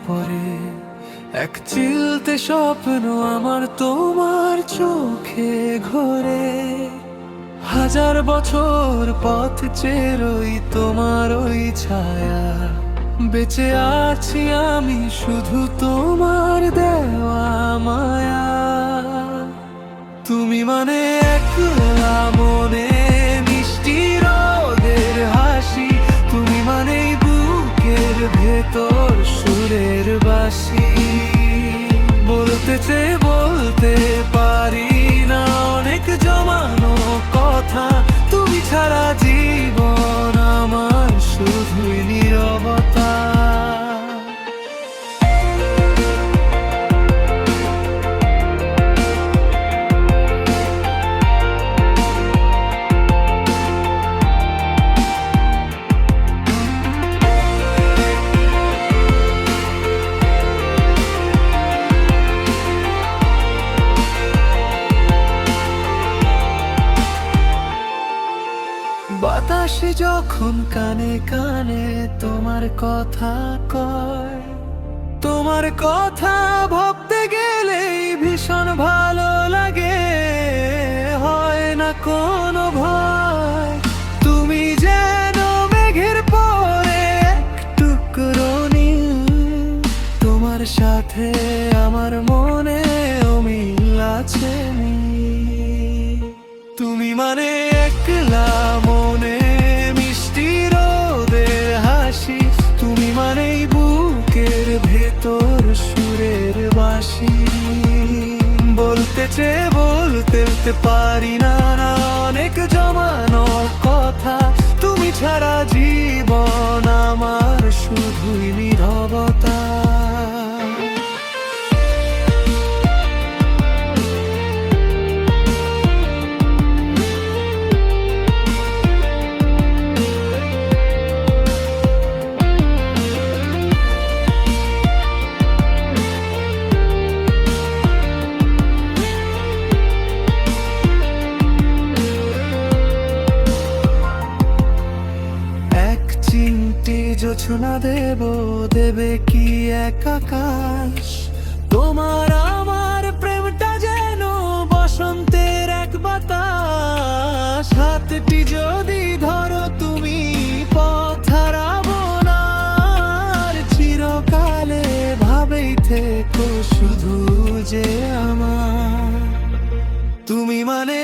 পড়ে এক চিলতে স্বপ্ন আমার তোমার চোখে ঘোরে। হাজার বছর পথ চেরোই তোমার ওই ছায়া, বেঁচে আছি আমি শুধু তোমার দেওয়া মায়া। তুমি মানে একলা মনে মিষ্টি রোদের হাসি, তুমি মানে বুকের ভেতর সুরের বাঁশি। বলতে চেয়ে বলতে পারি না অনেক জমানো কথা, তুমি ছাড়া জীবন আমার শুধুই নীরবতা। বাতাসে যখন কানে কানে তোমার কথা কয়, তোমার কথা ভাবতে গেলেই ভীষণ ভালো লাগে। হয় না কোনো ভয়, তুমি যেন মেঘের পরে এক টুকরো নীল। তোমার সাথে আমার মনে মিল আছে মিল। তুমি মানে একলা মনে মিষ্টি রোদের হাসি, তুমি মানেই বুকের ভেতর সুরের বাঁশি। বলতে চেয়ে বলতে পারি না অনেক জমানো কথা, তুমি ছাড়া জীবন আমার শুধুই নীরবতা। জোছনা দেবে কি এক আকাশ, তোমার আমার প্রেমটা যেন বসন্তের এক বাতাস। হাতটি যদি ধরো তুমি পথ হারাবো না, আর চিরকালে ভাবেই থেকো শুধু যে আমার। তুমি মানে